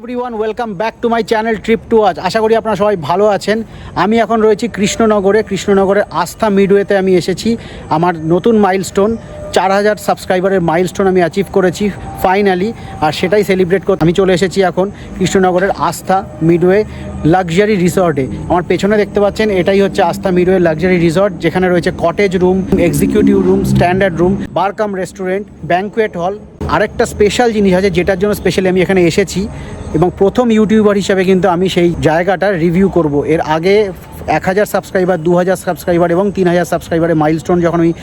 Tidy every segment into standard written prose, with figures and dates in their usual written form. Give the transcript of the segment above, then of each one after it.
Everyone, welcome back to my channel trip to আজ। আশা করি আপনারা সবাই ভালো আছেন। আমি এখন রয়েছি কৃষ্ণনগরের আস্থা মিডওয়েতে আমি এসেছি। আমার নতুন মাইলস্টোন 4000 সাবস্ক্রাইবারের মাইলস্টোন আমি অ্যাচিভ করেছি ফাইনালি, আর সেটাই সেলিব্রেট করতে আমি চলে এসেছি এখন কৃষ্ণনগরের আস্থা মিডওয়ে লাক্সারি রিসর্টে। আমার পেছনে দেখতে পাচ্ছেন এটাই হচ্ছে আস্থা মিডওয়ে লাক্সারি রিসর্ট, যেখানে রয়েছে cottage room, executive room, standard room, bar cum restaurant, banquet hall. আরেকটা স্পেশাল জিনিস আছে যেটার জন্য স্পেশালি আমি এখানে এসেছি, এবং প্রথম ইউটিউবার হিসাবে কিন্তু আমি সেই জায়গাটার রিভিউ করব। এর আগে 1000 সাবস্ক্রাইবার, 2000 সাবস্ক্রাইবার এবং 3000 সাবস্ক্রাইবারের মাইলস্টোন যখন আমি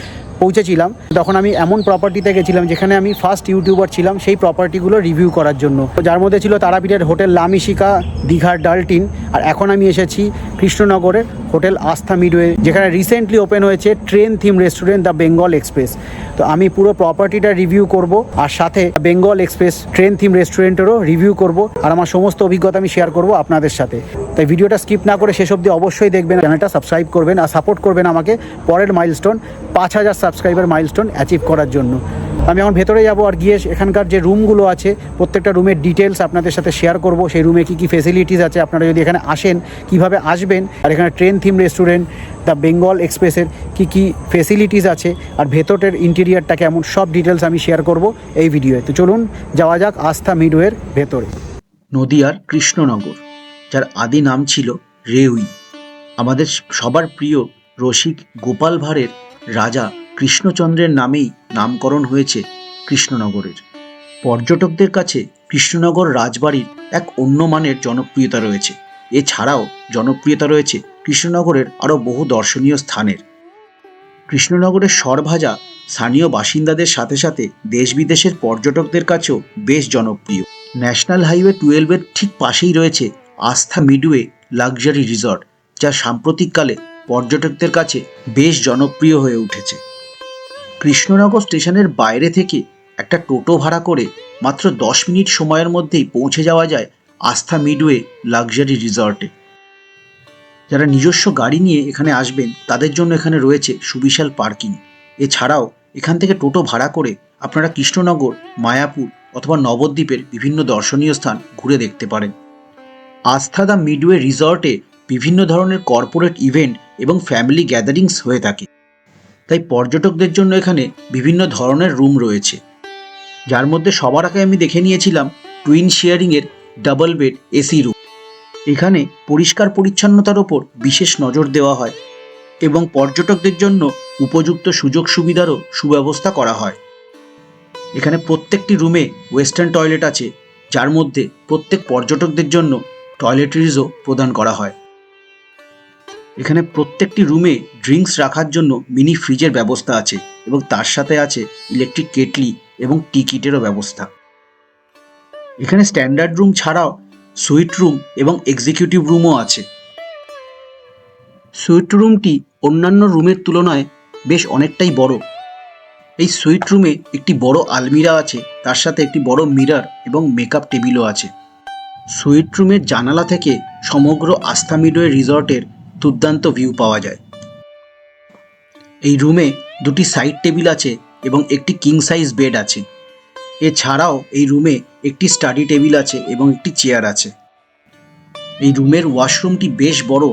পৌঁছেছিলাম, তখন আমি এমন প্রপার্টিতে গেছিলাম যেখানে আমি ফার্স্ট ইউটিউবার ছিলাম সেই প্রপার্টিগুলো রিভিউ করার জন্য, যার মধ্যে ছিল তারাপীঠের হোটেল লামিশিকা, দীঘার ডালটিন। আর এখন আমি এসেছি কৃষ্ণনগরের হোটেল আস্থা মিডওয়ে, যেখানে রিসেন্টলি ওপেন হয়েছে train theme restaurant the Bengal express. তো আমি পুরো প্রপার্টিটা রিভিউ করব, আর সাথে বেঙ্গল এক্সপ্রেস ট্রেন থিম রেস্টুরেন্টেরও রিভিউ করব, আর আমার সমস্ত অভিজ্ঞতা আমি শেয়ার করব আপনাদের সাথে। তাই ভিডিওটা স্কিপ না করে শেষ অবধি অবশ্যই দেখবেন, চ্যানেলটা সাবস্ক্রাইব করবেন আর সাপোর্ট করবেন আমাকে পরের মাইলস্টোন 5000 সাবস্ক্রাইবার মাইলস্টোন অ্যাচিভ করার জন্য। আমি এখন ভেতরে যাব, আর গিয়ে এখানকার যে রুমগুলো আছে প্রত্যেকটা রুমের ডিটেলস আপনাদের সাথে শেয়ার করব। সেই রুমে কী কী ফেসিলিটিস আছে, আপনারা যদি এখানে আসেন কীভাবে আসবেন, আর এখানে train theme restaurant the Bengal এক্সপ্রেসের কী কী ফেসিলিটিস আছে, আর ভেতরের ইন্টেরিয়ারটা কেমন, সব ডিটেলস আমি শেয়ার করব এই ভিডিওয়ে। তো চলুন যাওয়া যাক আস্থা মিডওয়ের ভেতরে। নদিয়ার কৃষ্ণনগর, যার আদি নাম ছিল রেউই, আমাদের সবার প্রিয় রসিক গোপাল ভাঁড়ের রাজা কৃষ্ণচন্দ্রের নামেই নামকরণ হয়েছে কৃষ্ণনগরের। পর্যটকদের কাছে কৃষ্ণনগর রাজবাড়ির এক অন্য মানের জনপ্রিয়তা রয়েছে। এছাড়াও জনপ্রিয়তা রয়েছে কৃষ্ণনগরের আরও বহু দর্শনীয় স্থানের। কৃষ্ণনগরের সরভাজা স্থানীয় বাসিন্দাদের সাথে সাথে দেশ বিদেশের পর্যটকদের কাছেও বেশ জনপ্রিয়। ন্যাশনাল হাইওয়ে 12-এর ঠিক পাশেই রয়েছে আস্থা মিডওয়ে লাক্সারি রিসর্ট, যা সাম্প্রতিককালে পর্যটকদের কাছে বেশ জনপ্রিয় হয়ে উঠেছে। কৃষ্ণনগর স্টেশনের বাইরে থেকে একটা টোটো ভাড়া করে মাত্র 10 মিনিট সময়ের মধ্যেই পৌঁছে যাওয়া যায় আস্থা মিডওয়ে লাক্সারি রিসর্টে। যারা নিজস্ব গাড়ি নিয়ে এখানে আসবেন তাদের জন্য এখানে রয়েছে সুবিশাল পার্কিং। এছাড়াও এখান থেকে টোটো ভাড়া করে আপনারা কৃষ্ণনগর, মায়াপুর অথবা নবদ্বীপের বিভিন্ন দর্শনীয় স্থান ঘুরে দেখতে পারেন। আস্থা দ্য মিডওয়ে রিসর্টে বিভিন্ন ধরনের কর্পোরেট ইভেন্ট এবং ফ্যামিলি গ্যাদারিংস হয়ে থাকে, তাই পর্যটকদের জন্য এখানে বিভিন্ন ধরনের রুম রয়েছে, যার মধ্যে সবার আগে আমি দেখে নিয়েছিলাম টুইন শেয়ারিংয়ের ডাবল বেড এসি রুম। এখানে পরিষ্কার পরিচ্ছন্নতার ওপর বিশেষ নজর দেওয়া হয় এবং পর্যটকদের জন্য উপযুক্ত সুযোগ সুবিধারও সুব্যবস্থা করা হয়। এখানে প্রত্যেকটি রুমে ওয়েস্টার্ন টয়লেট আছে, যার মধ্যে প্রত্যেক পর্যটকদের জন্য টয়লেট্রিজও প্রদান করা হয়। এখানে প্রত্যেকটি রুমে ড্রিঙ্কস রাখার জন্য মিনি ফ্রিজের ব্যবস্থা আছে, এবং তার সাথে আছে ইলেকট্রিক কেটলি এবং টিকিটেরও ব্যবস্থা। এখানে স্ট্যান্ডার্ড রুম ছাড়াও সুইট রুম এবং এক্সিকিউটিভ রুমও আছে। সুইট রুমটি অন্যান্য রুমের তুলনায় বেশ অনেকটাই বড়। এই সুইট রুমে একটি বড় আলমিরা আছে, তার সাথে একটি বড় মিরর এবং মেকআপ টেবিলও আছে। সুইট রুমের জানালা থেকে সমগ্র আস্থা মিডওয়ে রিসর্টের দুর্দান্ত ভিউ পাওয়া যায়। এই রুমে দুটি সাইড টেবিল আছে এবং একটি কিং সাইজ বেড আছে। এছাড়াও এই রুমে একটি স্টাডি টেবিল আছে এবং একটি চেয়ার আছে। এই রুমের ওয়াশরুমটি বেশ বড়।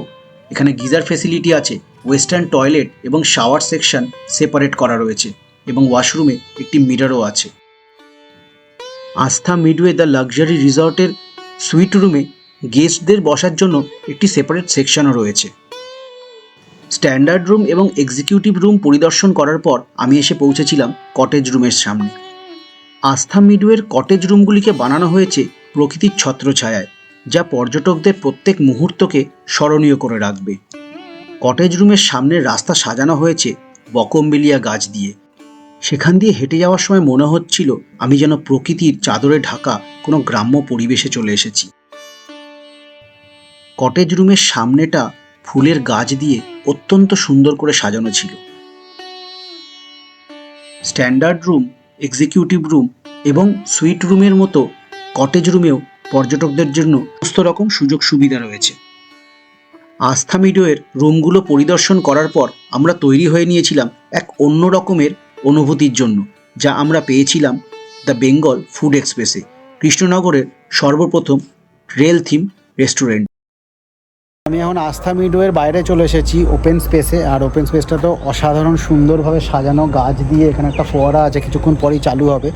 এখানে গিজার ফেসিলিটি আছে, ওয়েস্টার্ন টয়লেট এবং শাওয়ার সেকশন সেপারেট করা রয়েছে, এবং ওয়াশরুমে একটি মিররও আছে। আস্থা মিডওয়ে দ্য লাক্সারি রিসর্টের সুইট রুমে গেস্টদের বসার জন্য একটি সেপারেট সেকশনও রয়েছে। স্ট্যান্ডার্ড রুম এবং এক্সিকিউটিভ রুম পরিদর্শন করার পর আমি এসে পৌঁছেছিলাম কটেজ রুমের সামনে। আস্থা মিডওয়ের কটেজ রুমগুলিকে বানানো হয়েছে প্রকৃতির ছত্রছায়ায়, যা পর্যটকদের প্রত্যেক মুহূর্তকে স্মরণীয় করে রাখবে। কটেজ রুমের সামনের রাস্তা সাজানো হয়েছে বকমবেলিয়া গাছ দিয়ে। সেখান দিয়ে হেঁটে যাওয়ার সময় মনে হচ্ছিল আমি যেন প্রকৃতির চাদরে ঢাকা কোনো গ্রাম্য পরিবেশে চলে এসেছি। কটেজ রুমের সামনেটা ফুলের গাছ দিয়ে অত্যন্ত সুন্দর করে সাজানো ছিল। স্ট্যান্ডার্ড রুম, এক্সিকিউটিভ রুম এবং সুইট রুমের মতো কটেজ রুমেও পর্যটকদের জন্য সমস্ত রকম সুযোগ সুবিধা রয়েছে। আস্থা মিডওয়ের রুমগুলো পরিদর্শন করার পর আমরা তৈরি হয়ে নিয়েছিলাম এক অন্য রকমের অনুভূতির জন্য, যা আমরা পেয়েছিলাম দ্য বেঙ্গল ফুড এক্সপ্রেসে, কৃষ্ণনগরের সর্বপ্রথম রেল থিম রেস্টুরেন্ট। আমি এখন আস্থা মিডওয়ের বাইরে চলে এসেছি ওপেন স্পেসে, আর ওপেন স্পেসটা তো অসাধারণ সুন্দরভাবে সাজানো, গাছ দিয়ে এখানে একটা ফোয়ারা আছে, কিছুক্ষণ পরেই চালু হবে।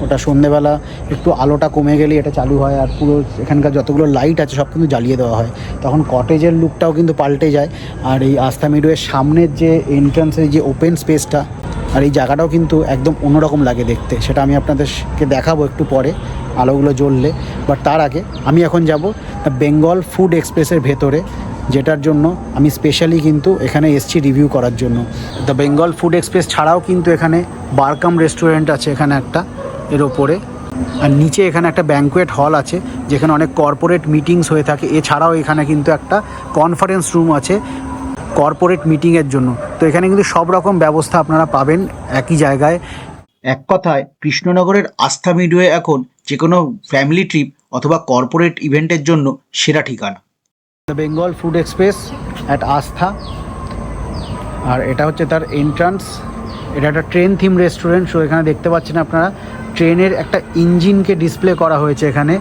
ওটা সন্ধ্যেবেলা একটু আলোটা কমে গেলেই এটা চালু হয়, আর পুরো এখানকার যতগুলো লাইট আছে সব কিন্তু জ্বালিয়ে দেওয়া হয়, তখন কটেজের লুকটাও কিন্তু পাল্টে যায়। আর এই আস্থা মিডওয়ের সামনের যে এন্ট্রান্সের যে ওপেন স্পেসটা আর এই জায়গাটাও কিন্তু একদম অন্যরকম লাগে দেখতে, সেটা আমি আপনাদেরকে দেখাবো একটু পরে আলোগুলো জ্বললে। বাট তার আগে আমি এখন যাব বেঙ্গল ফুড এক্সপ্রেসের ভেতরে, যেটার জন্য আমি স্পেশালি কিন্তু এখানে এসছি রিভিউ করার জন্য। দ্য বেঙ্গল ফুড এক্সপ্রেস ছাড়াও কিন্তু এখানে বারকাম রেস্টুরেন্ট আছে এখানে একটা এর ওপরে, আর নিচে এখানে একটা ব্যাঙ্কোয়েট হল আছে যেখানে অনেক কর্পোরেট মিটিংস হয়ে থাকে। এছাড়াও এখানে কিন্তু একটা কনফারেন্স রুম আছে কর্পোরেট মিটিংয়ের জন্য। তো এখানে কিন্তু সব রকম ব্যবস্থা আপনারা পাবেন একই জায়গায়। এক কথায় কৃষ্ণনগরের আস্থা মিডওয়ে এখন যে কোনো ফ্যামিলি ট্রিপ অথবা কর্পোরেট ইভেন্টের জন্য সেরা ঠিকানা। The Bengal food express at আস্থা, আর এটা হচ্ছে তার এন্ট্রান্স। এটা একটা ট্রেন থিম রেস্টুরেন্ট। সো এখানে দেখতে পাচ্ছেন আপনারা ট্রেনের একটা ইঞ্জিনকে ডিসপ্লে করা হয়েছে এখানে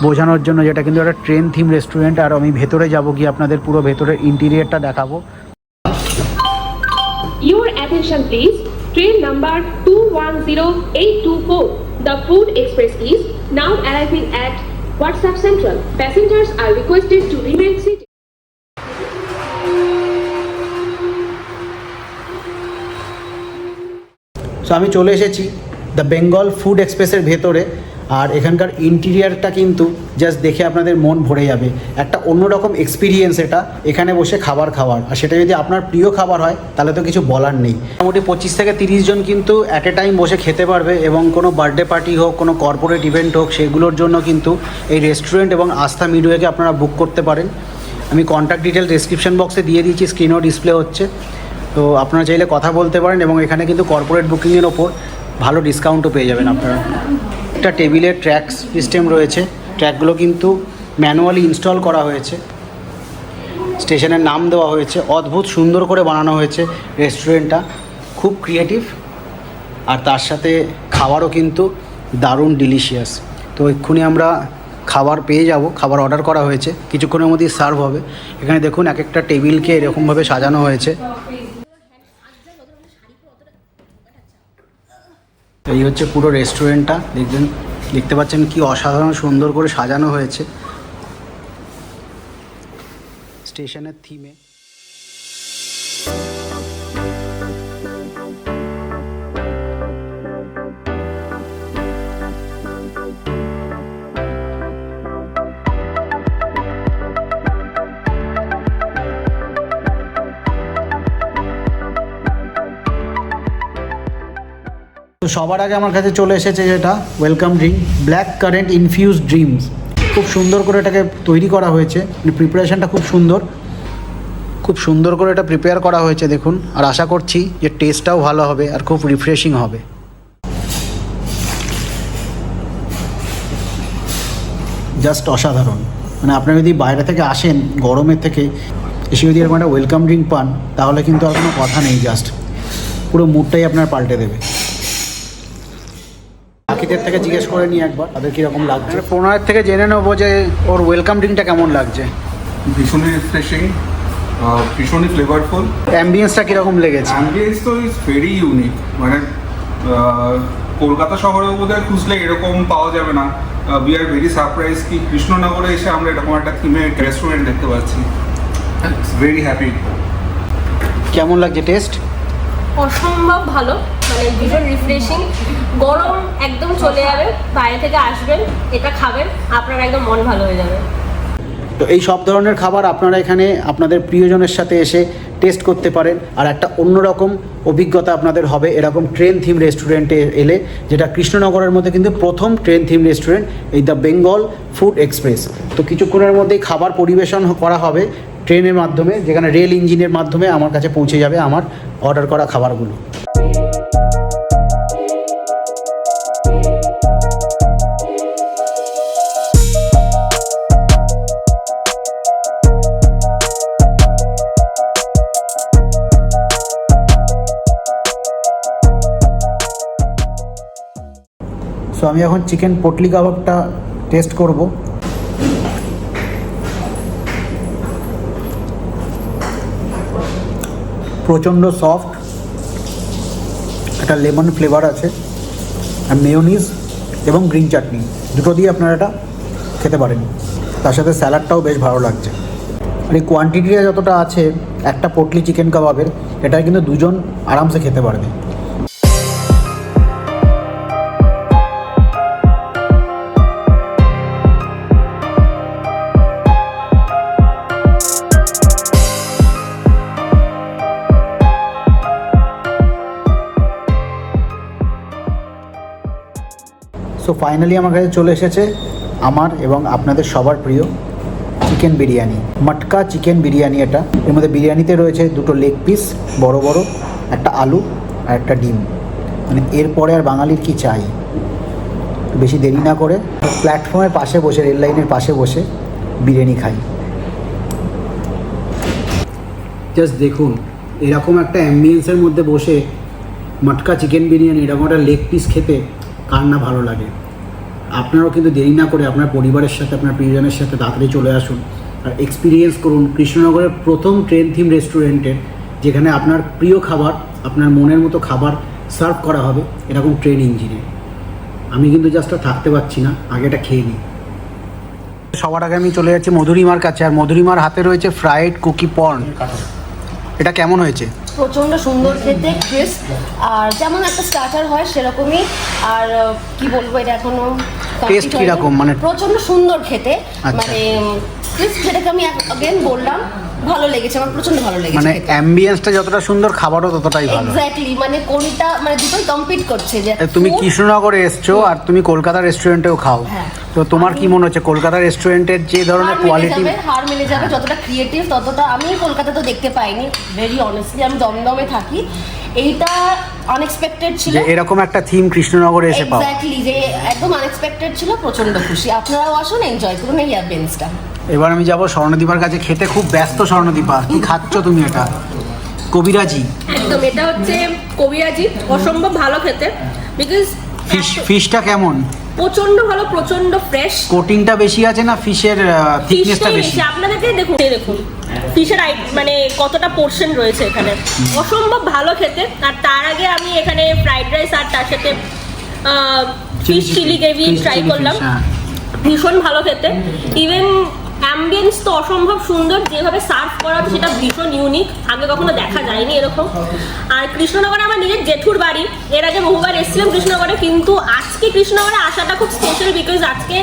বোঝানোর জন্য, যেটা কিন্তু একটা ট্রেন থিম রেস্টুরেন্ট। আর আমি ভেতরে যাবো গিয়ে আপনাদের পুরো ভেতরের ইন্টেরিয়রটা দেখাবো। Your attention please. Train number 210824. The Food Express is now arriving at WhatsApp Central. Passengers are requested to remain seated. So আমি চলে এসেছি দ্য বেঙ্গল ফুড এক্সপ্রেসের ভেতরে, আর এখানকার ইন্টেরিয়ারটা কিন্তু জাস্ট দেখে আপনাদের মন ভরে যাবে। একটা অন্যরকম এক্সপিরিয়েন্স এটা এখানে বসে খাবার খাওয়ার, আর সেটা যদি আপনার প্রিয় খাবার হয় তাহলে তো কিছু বলার নেই। মোটামুটি 25 থেকে 30 জন কিন্তু অ্যাট এ টাইম বসে খেতে পারবে, এবং কোনো বার্থডে পার্টি হোক, কোনো কর্পোরেট ইভেন্ট হোক, সেগুলোর জন্য কিন্তু এই রেস্টুরেন্ট এবং আস্থা মিডওয়েকে আপনারা বুক করতে পারেন। আমি কন্ট্যাক্ট ডিটেল ডেসক্রিপশন বক্সে দিয়ে দিয়েছি, স্ক্রিনও ডিসপ্লে হচ্ছে, তো আপনারা চাইলে কথা বলতে পারেন। এবং এখানে কিন্তু কর্পোরেট বুকিংয়ের ওপর ভালো ডিসকাউন্টও পেয়ে যাবেন আপনারা। একটা টেবিলের ট্র্যাক সিস্টেম রয়েছে, ট্র্যাকগুলো কিন্তু ম্যানুয়ালি ইনস্টল করা হয়েছে, স্টেশনের নাম দেওয়া হয়েছে, অদ্ভুত সুন্দর করে বানানো হয়েছে রেস্টুরেন্টটা, খুব ক্রিয়েটিভ। আর তার সাথে খাবারও কিন্তু দারুণ ডিলিশিয়াস। তো এক্ষুনি আমরা খাবার পেয়ে যাব, খাবার অর্ডার করা হয়েছে, কিছুক্ষণের মধ্যেই সার্ভ হবে। এখানে দেখুন এক একটা টেবিলকে এরকমভাবে সাজানো হয়েছে। এই হচ্ছে পুরো রেস্টুরেন্টটা, দেখতে পাচ্ছেন কি অসাধারণ সুন্দর করে সাজানো হয়েছে স্টেশনের থিমে। তো সবার আগে আমার কাছে চলে এসেছে যেটা welcome drink, black current infuse dreams. খুব সুন্দর করে এটাকে তৈরি করা হয়েছে, প্রিপারেশনটা খুব সুন্দর করে এটা প্রিপেয়ার করা হয়েছে দেখুন। আর আশা করছি যে টেস্টটাও ভালো হবে আর খুব রিফ্রেশিং হবে। জাস্ট অসাধারণ। মানে আপনারা যদি বাইরে থেকে আসেন গরমের থেকে এসে যদি এরকম একটা ওয়েলকাম ড্রিঙ্ক পান তাহলে কিন্তু আর কোনো কথা নেই, জাস্ট পুরো মুডটাই আপনার পাল্টে দেবে। বাকিদের থেকে জিজ্ঞেস করে নিই একবার তাদের কীরকম লাগছে। প্রণয়ের থেকে জেনে নেবো যে ওর ওয়েলকাম ড্রিঙ্কটা কেমন লাগছে। ভীষণই রিফ্রেশিং, ভীষণই ফ্লেভারফুল। অ্যাম্বিয়েন্সটা কীরকম লেগেছে? অ্যাম্বিয়েন্স তো ইজ ভেরি ইউনিক, মানে কলকাতা শহরেও বোধহয় খুঁজলে এরকম পাওয়া যাবে না। উই আর ভেরি সারপ্রাইজ কি কৃষ্ণনগরে এসে আমরা এরকম একটা থিমে রেস্টুরেন্ট দেখতে পাচ্ছি। Very happy. কেমন লাগছে টেস্ট? অসম্ভব ভালো, মানে ভীষণ রিফ্রেশিং। গরম একদম চলে যাবে, বাইরে থেকে আসবেন, এটা খাবেন, আপনার একদম মন ভালো হয়ে যাবে। তো এই সব ধরনের খাবার আপনারা এখানে আপনাদের প্রিয়জনের সাথে এসে টেস্ট করতে পারেন, আর একটা অন্যরকম অভিজ্ঞতা আপনাদের হবে এরকম ট্রেন থিম রেস্টুরেন্টে এলে, যেটা কৃষ্ণনগরের মধ্যে কিন্তু প্রথম ট্রেন থিম রেস্টুরেন্ট, এই দ্য বেঙ্গল ফুড এক্সপ্রেস। তো কিছুক্ষণের মধ্যেই খাবার পরিবেশন করা হবে ট্রেনের মাধ্যমে, যেখানে রেল ইঞ্জিনের মাধ্যমে আমার কাছে পৌঁছে যাবে আমার অর্ডার করা খাবারগুলো। সো আমি এখন চিকেন পটলি কাবাবটা টেস্ট করব। প্রচণ্ড সফট, একটা লেমন ফ্লেভার আছে, আর মেয়োনিজ এবং গ্রিন চাটনি দুটো দিয়ে আপনারা এটা খেতে পারেন। তার সাথে স্যালাডটাও বেশ ভালো লাগছে। আর এই কোয়ান্টিটিটা যতটা আছে একটা পটলি চিকেন কাবাবের, এটা কিন্তু দুজন আরামসে খেতে পারবে। সো ফাইনালি আমার কাছে চলে এসেছে আমার এবং আপনাদের সবার প্রিয় চিকেন বিরিয়ানি, মটকা চিকেন বিরিয়ানি। এটা এর মধ্যে বিরিয়ানিতে রয়েছে দুটো লেগ পিস বড় বড়, একটা আলু আর একটা ডিম। মানে এরপরে আর বাঙালির কি চাই। বেশি দেরি না করে প্ল্যাটফর্মের পাশে বসে, রেল লাইনের পাশে বসে বিরিয়ানি খাই। জাস্ট দেখুন, এরকম একটা অ্যাম্বিয়েন্সের মধ্যে বসে মটকা চিকেন বিরিয়ানি, এরকম একটা লেগ পিস খেতে কার না ভালো লাগে। আপনারাও কিন্তু দেরি না করে আপনার পরিবারের সাথে, আপনার প্রিয়জনের সাথে তাড়াতাড়ি চলে আসুন আর এক্সপিরিয়েন্স করুন কৃষ্ণনগরের প্রথম ট্রেন থিম রেস্টুরেন্টের, যেখানে আপনার প্রিয় খাবার, আপনার মনের মতো খাবার সার্ভ করা হবে এরকম ট্রেন ইঞ্জিনে। আমি কিন্তু জাস্ট থাকতে পারছি না, আগে এটা খেয়ে নিই। সবার আগে আমি চলে যাচ্ছি মধুরিমার কাছে, আর মধুরিমার হাতে রয়েছে ফ্রাইড কুকি পর্ন। এটা কেমন হয়েছে? প্রচণ্ড সুন্দর খেতে, ক্রিস্প, আর যেমন একটা স্টার্টার হয় সেরকমই। আর কি বলবো, এটা এখনো টেস্ট কিরকম? মানে প্রচণ্ড সুন্দর খেতে, আচ্ছা। মানে ক্রিস্প, যেটাকে আমি অ্যাগেন বললাম, ভালো লেগেছে আমার, প্রচণ্ড ভালো লেগেছে। মানে অ্যাম্বিয়েন্সটা যতটা সুন্দর, খাবারও ততটাই ভালো। এক্স্যাক্টলি, মানে কোনটা, মানে দুটোই কম্পিট করছে। যে তুমি কৃষ্ণনগরে এসছো আর তুমি কলকাতার রেস্টুরেন্টেও খাও, হ্যাঁ। তো তোমার কি মনে হচ্ছে কলকাতার রেস্টুরেন্টের যে ধরনের কোয়ালিটি? হার মিলে যাবে, যতটা ক্রিয়েটিভ ততটা আমি কলকাতা তো দেখতে পাইনি। ভেরি অনেস্টলি, আমি দমদমে থাকি, এইটা আনএক্সপেক্টেড ছিল। যে এরকম একটা থিম কৃষ্ণনগরে এসে পাও, এক্স্যাক্টলি, যে একদম আনএক্সপেক্টেড ছিল। প্রচন্ড খুশি, আপনারাও আসুন, এনজয় করুন এই অ্যাম্বিয়েন্সটা। এবার আমি যাব স্বর্ণদীপার কাছে খেতে। খুব ব্যস্ত স্বর্ণদীপা, কি খাচ্ছ তুমি? এটা কবিরাজি একদম, এটা হচ্ছে কবিরাজি, অসম্ভব ভালো খেতে। বিকজ ফিশটা কেমন? প্রচন্ড ভালো, প্রচন্ড ফ্রেশ। কোটিংটা বেশি আছে না ফিশের থিকনেসটা বেশি? আপনাদেরকে দেখুন, দেখুন ফিশের মানে কতটা পোর্শন রয়েছে এখানে, অসম্ভব ভালো খেতে। আর তার আগে আমি এখানে ফ্রাইড রাইস আর তার সাথে ফিশ চিলি গ্রেভি ট্রাই করলাম, ভীষণ ভালো খেতে। ইভেন অ্যাম্বিয়েন্স তো অসম্ভব সুন্দর, যেভাবে সার্ভ করা সেটা ভীষণ ইউনিক, আগে কখনো দেখা যায়নি এরকম। আর কৃষ্ণনগরে আমার নিজের জেঠুর বাড়ি, এর আগে বহুবার এসেছিলাম কৃষ্ণনগরে, কিন্তু আজকে কৃষ্ণনগরে আসাটা খুব স্পেশাল, বিকজ আজকে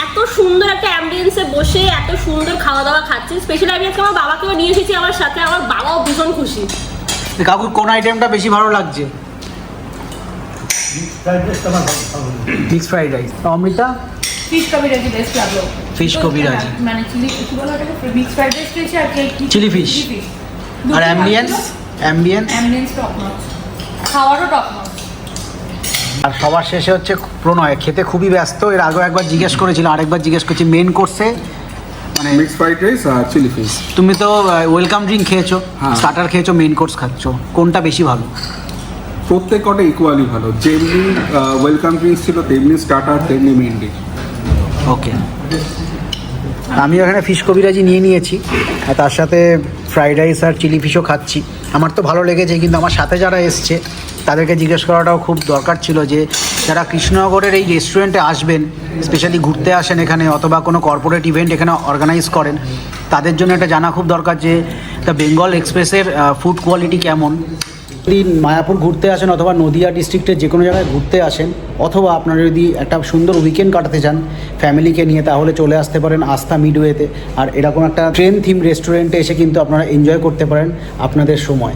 এত সুন্দর একটা অ্যাম্বিয়েন্সে বসে এত সুন্দর খাওয়া দাওয়া খাচ্ছি। স্পেশালি আমি আজকে আমার বাবাকেও নিয়ে এসেছি আমার সাথে, আমার বাবাও ভীষণ খুশি। কাকুর কোন আইটেমটা বেশি ভালো লাগছে? Mix fried rice. Amrita? Fish কবিরাজি বেস্ট লাগলো। ফিশ কবিরাজি মানে চিলি, কি বলা ওটাকে, মিক্স ফ্রাইড রাইস খেয়েছি আর চিলি ফিশ। আর অ্যাম্বিয়েন্স? অ্যাম্বিয়েন্স টপ নচ, খাওয়ারও টপ নচ। আর সবার শেষে হচ্ছে প্রণয়, খেতে খুবই ব্যস্ত। এর আগেও একবার জিজ্ঞেস করেছিল, আরেকবার জিজ্ঞেস করছি মেন কোর্সে মানে মিক্স ফ্রাইড রাইস আর চিলি ফিশ। তুমি তো ওয়েলকাম ড্রিঙ্ক খেয়েছো, হ্যাঁ। স্টার্টার খেয়েছো, মেন কোর্স খাচ্ছ, কোনটা বেশি ভালো? প্রত্যেক কটা ইকুয়ালি ভালো, যেমনি ওয়েলকাম ড্রিঙ্কস ছিল তেমনি স্টার্টার, তেমনি মেন ডিশ। ওকে, আমি এখানে ফিশ কবিরাজি নিয়ে নিয়েছি আর তার সাথে ফ্রাইড রাইস আর চিলি ফিশও খাচ্ছি। আমার তো ভালো লেগেছে, কিন্তু আমার সাথে যারা এসছে তাদেরকে জিজ্ঞেস করাটাও খুব দরকার ছিল যে যারা কৃষ্ণনগরের এই রেস্টুরেন্টে আসবেন, স্পেশালি ঘুরতে আসেন এখানে, অথবা কোনো কর্পোরেট ইভেন্ট এখানে অর্গানাইজ করেন, তাদের জন্য এটা জানা খুব দরকার যে দ্য বেঙ্গল এক্সপ্রেসের ফুড কোয়ালিটি কেমন। যদি মায়াপুর ঘুরতে আসেন অথবা নদিয়া ডিস্ট্রিক্টের যে কোনো জায়গায় ঘুরতে আসেন, অথবা আপনারা যদি একটা সুন্দর উইকেন্ড কাটাতে চান ফ্যামিলিকে নিয়ে, তাহলে চলে আসতে পারেন আস্থা মিডওয়েতে। আর এরকম একটা ট্রেন থিম রেস্টুরেন্টে এসে কিন্তু আপনারা এনজয় করতে পারেন আপনাদের সময়।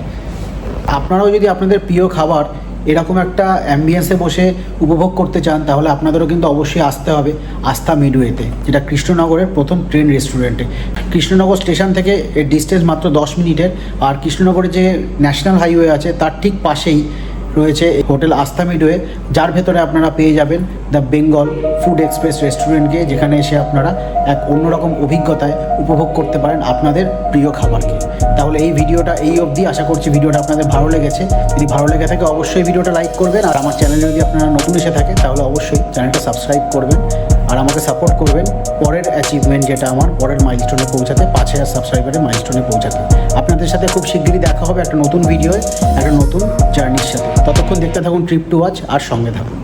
আপনারাও যদি আপনাদের প্রিয় খাবার এরকম একটা অ্যাম্বিয়েন্সে বসে উপভোগ করতে চান, তাহলে আপনাদেরও কিন্তু অবশ্যই আসতে হবে আস্থা মিডওয়েতে, যেটা কৃষ্ণনগরের প্রথম ট্রেন রেস্টুরেন্টে। কৃষ্ণনগর স্টেশন থেকে এর ডিস্টেন্স মাত্র 10 মিনিটের। আর কৃষ্ণনগরে যে ন্যাশনাল হাইওয়ে আছে তার ঠিক পাশেই রয়েছে হোটেল আস্থা মিডওয়ে, যার ভেতরে আপনারা পেয়ে যাবেন দ্য বেঙ্গল ফুড এক্সপ্রেস রেস্টুরেন্টকে, যেখানে এসে আপনারা এক অন্যরকম অভিজ্ঞতায় উপভোগ করতে পারেন আপনাদের প্রিয় খাবারকে। তাহলে এই ভিডিওটা এই অবধি, আশা করছি ভিডিওটা আপনাদের ভালো লেগেছে। যদি ভালো লেগে থাকে অবশ্যই ভিডিওটা লাইক করবেন, আর আমার চ্যানেলে যদি আপনারা নতুন এসে থাকে তাহলে অবশ্যই চ্যানেলটা সাবস্ক্রাইব করবেন। আর আমাকে সাপোর্ট করবেন পরের অ্যাচিভমেন্ট যেটা আমার পরের মাইলস্টোনে পৌঁছাতে, 5000 সাবস্ক্রাইবারের মাইলস্টোনে পৌঁছাতে। আপনাদের সাথে খুব শিগগিরই দেখা হবে একটা নতুন ভিডিওয়, একটা নতুন জার্নির সাথে। ততক্ষণ দেখতে থাকুন ট্রিপ টু ওয়াচ আর সঙ্গে থাকুন।